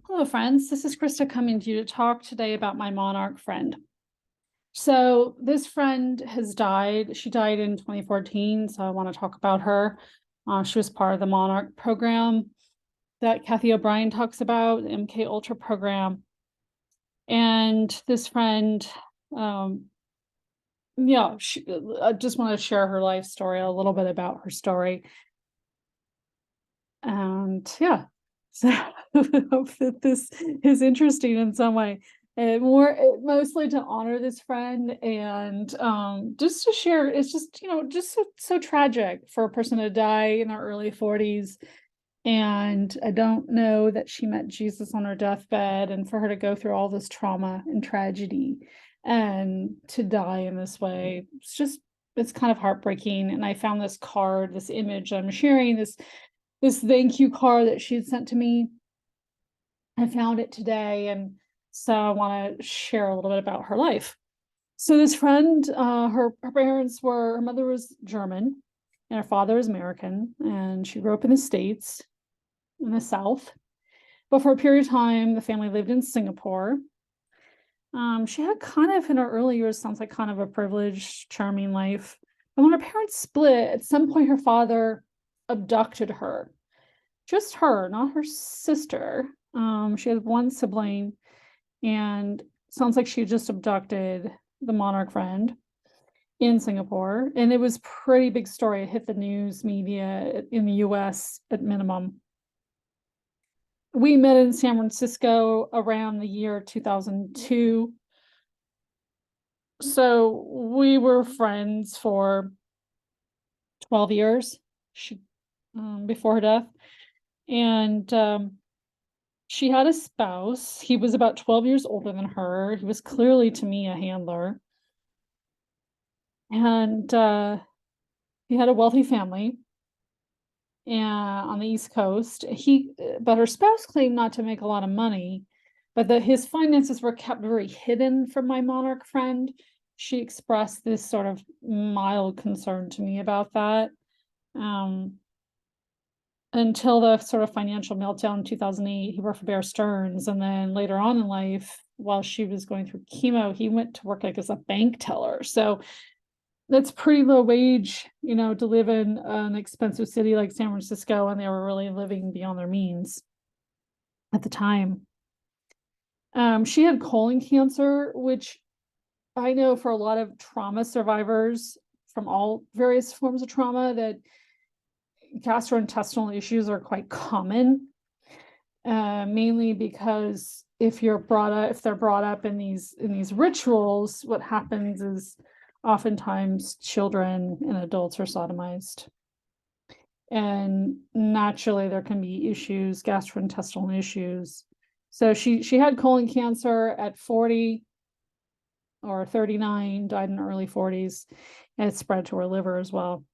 Hello, friends. This is Krista coming to you to talk today about my Monarch friend. So, this friend has died. She died in 2014, so I want to talk about her. She was part of the Monarch program that Kathy O'Brien talks about, the MK Ultra program. And this friend, um, I just want to share her life story, a little bit about her story. And yeah, so I hope that this is interesting in some way. And mostly to honor this friend and just to share. It's just, just so tragic for a person to die in their early 40s. And I don't know that she met Jesus on her deathbed, and for her to go through all this trauma and tragedy and to die in this way, it's kind of heartbreaking. And I found this card, this image I'm sharing, this thank you card that she had sent to me. I found it today, and so I want to share a little bit about her life. So this friend, her parents her mother was German and her father was American, and she grew up in the States in the South. But for a period of time, the family lived in Singapore. She had kind of, in her early years, sounds like kind of a privileged, charming life. And when her parents split, at some point her father abducted her, just her, not her sister. She had one sibling, and sounds like she had just abducted the Monarch friend in Singapore. And it was pretty big story. It hit the news media in the US at minimum. We met in San Francisco around the year 2002. So we were friends for 12 years before her death. And she had a spouse. He was about 12 years older than her. He was clearly, to me, a handler. And he had a wealthy family on the East Coast. But her spouse claimed not to make a lot of money, but that his finances were kept very hidden from my Monarch friend. She expressed this sort of mild concern to me about that. Until the sort of financial meltdown in 2008, he worked for Bear Stearns. And then later on in life, while she was going through chemo, he went to work like as a bank teller. So that's pretty low wage, to live in an expensive city like San Francisco, and they were really living beyond their means at the time. She had colon cancer, which I know for a lot of trauma survivors from all various forms of trauma, that gastrointestinal issues are quite common, mainly because if they're brought up in these rituals, what happens is oftentimes children and adults are sodomized. And naturally there can be issues, gastrointestinal issues. So she had colon cancer at 40 or 39, died in the early 40s, and it spread to her liver as well.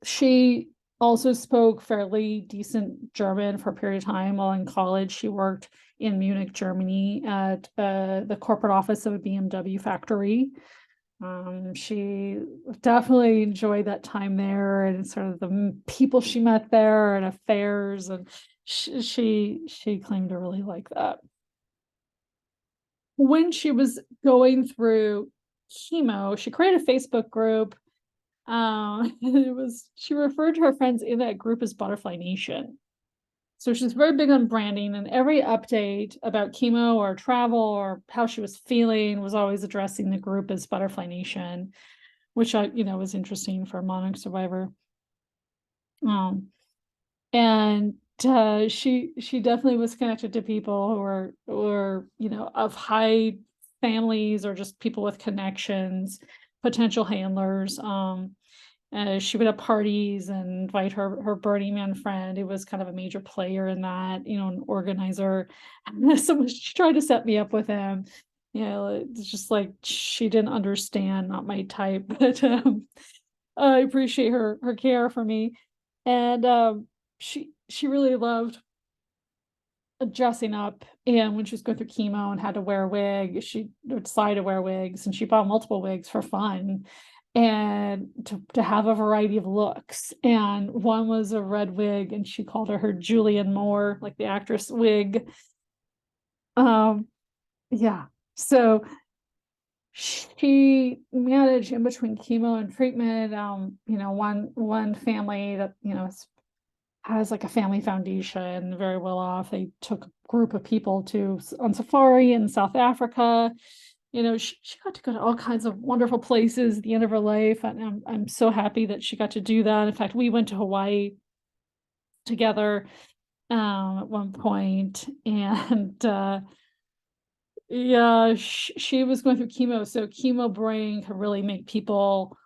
She also spoke fairly decent German for a period of time. While in college, she worked in Munich, Germany at the corporate office of a BMW factory. She definitely enjoyed that time there, and sort of the people she met there and affairs, and she claimed to really like that. When she was going through chemo, she created a Facebook group. She referred to her friends in that group as Butterfly Nation. So she's very big on branding, and every update about chemo or travel or how she was feeling was always addressing the group as Butterfly Nation, which was interesting for a Monarch survivor. And she definitely was connected to people who were of high families, or just people with connections, potential handlers. She would have parties and invite her Burning Man friend, who was kind of a major player in that, an organizer. So she tried to set me up with him. It's just like she didn't understand, not my type, but I appreciate her care for me. And she really loved dressing up. And when she was going through chemo and had to wear a wig, she would decide to wear wigs, and she bought multiple wigs for fun. and to have a variety of looks. And one was a red wig, and she called her Julianne Moore, like the actress wig. Yeah. So she managed in between chemo and treatment. One family that, has like a family foundation, very well off. They took a group of people on safari in South Africa. She got to go to all kinds of wonderful places at the end of her life. And I'm so happy that she got to do that. In fact, we went to Hawaii together at one point, and yeah, she was going through chemo. So chemo brain can really make people,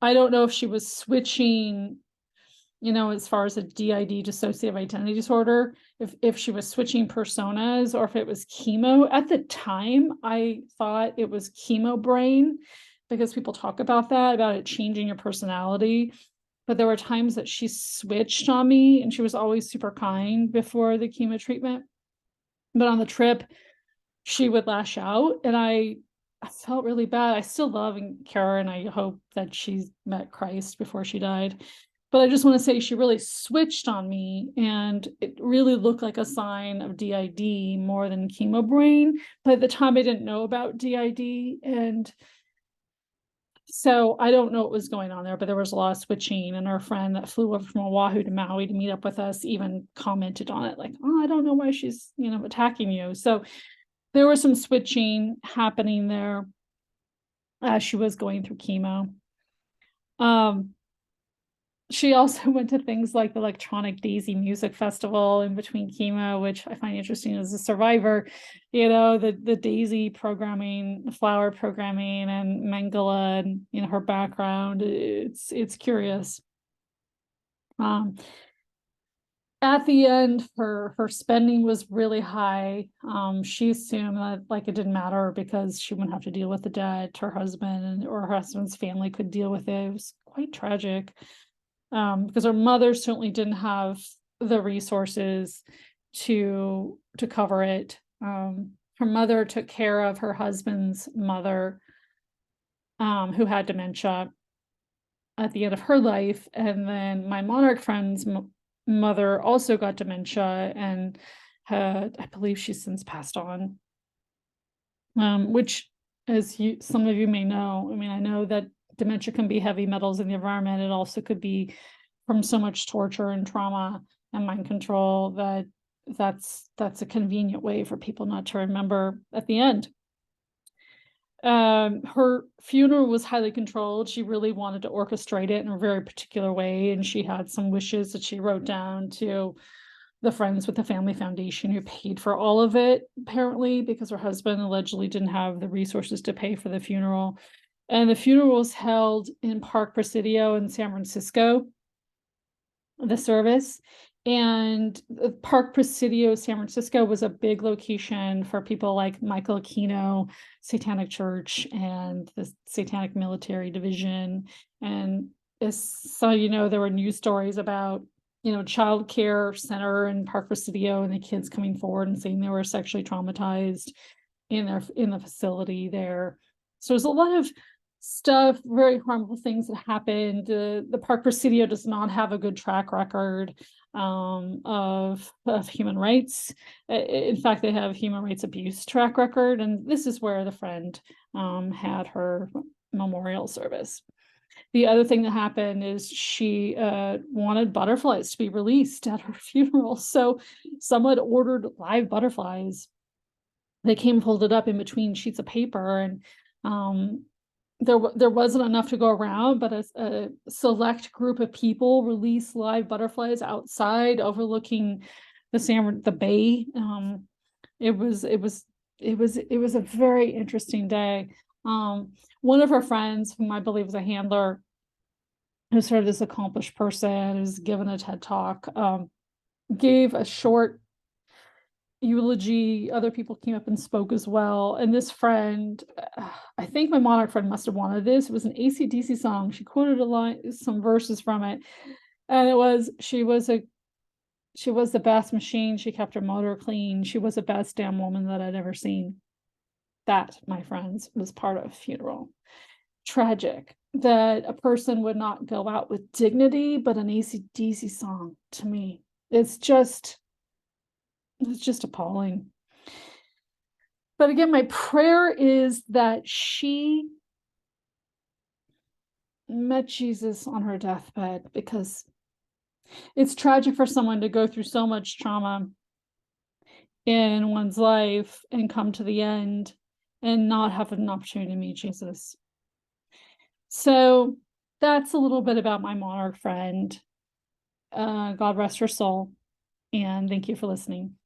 I don't know if she was switching, as far as a DID, dissociative identity disorder, if she was switching personas or if it was chemo. At the time, I thought it was chemo brain because people talk about it changing your personality. But there were times that she switched on me, and she was always super kind before the chemo treatment. But on the trip, she would lash out, and I felt really bad. I still love and care, and I hope that she's met Christ before she died. But I just want to say she really switched on me, and it really looked like a sign of DID more than chemo brain. But at the time, I didn't know about DID, and so I don't know what was going on there, but there was a lot of switching. And our friend that flew over from Oahu to Maui to meet up with us even commented on it, like, "Oh, I don't know why she's, attacking you." So there was some switching happening there as she was going through chemo. She also went to things like the Electronic Daisy Music Festival in between chemo, which I find interesting as a survivor. The Daisy programming, the flower programming, and Mangala, and her background. It's curious. At the end, her spending was really high. She assumed that it didn't matter because she wouldn't have to deal with the debt. Her husband or her husband's family could deal with it. It was quite tragic. Because her mother certainly didn't have the resources to cover it. Her mother took care of her husband's mother, who had dementia at the end of her life, and then my Monarch friend's mother also got dementia, and I believe she's since passed on. Which, as some of you may know, I know that dementia can be heavy metals in the environment. It also could be from so much torture and trauma and mind control that's a convenient way for people not to remember at the end. Her funeral was highly controlled. She really wanted to orchestrate it in a very particular way, and she had some wishes that she wrote down to the Friends with the Family Foundation, who paid for all of it, apparently, because her husband allegedly didn't have the resources to pay for the funeral. And the funeral was held in Park Presidio in San Francisco, the service. And Park Presidio, San Francisco, was a big location for people like Michael Aquino, Satanic Church, and the Satanic Military Division. And there were news stories about child care center in Park Presidio, and the kids coming forward and saying they were sexually traumatized in the facility there. So there's a lot of stuff, very harmful things that happened. The Park Presidio does not have a good track record of human rights. In fact, they have human rights abuse track record, and this is where the Friend had her memorial service. The other thing that happened is she wanted butterflies to be released at her funeral. So someone ordered live butterflies. They came folded up in between sheets of paper, and there wasn't enough to go around, but a select group of people released live butterflies outside overlooking the bay. It was a very interesting day. One of her friends, whom I believe was a handler, who's sort of this accomplished person who's given a TED Talk, gave a short eulogy. Other people came up and spoke as well. And this friend, I think my Monarch friend must have wanted this. It was an AC/DC song. She quoted some verses from it. And it was, she was the best machine. She kept her motor clean. She was the best damn woman that I'd ever seen. That, my friends, was part of a funeral. Tragic. that a person would not go out with dignity, but an AC/DC song to me, it's just appalling. But again, my prayer is that she met Jesus on her deathbed, because it's tragic for someone to go through so much trauma in one's life and come to the end and not have an opportunity to meet Jesus. So that's a little bit about my monarch friend. God rest her soul, and thank you for listening.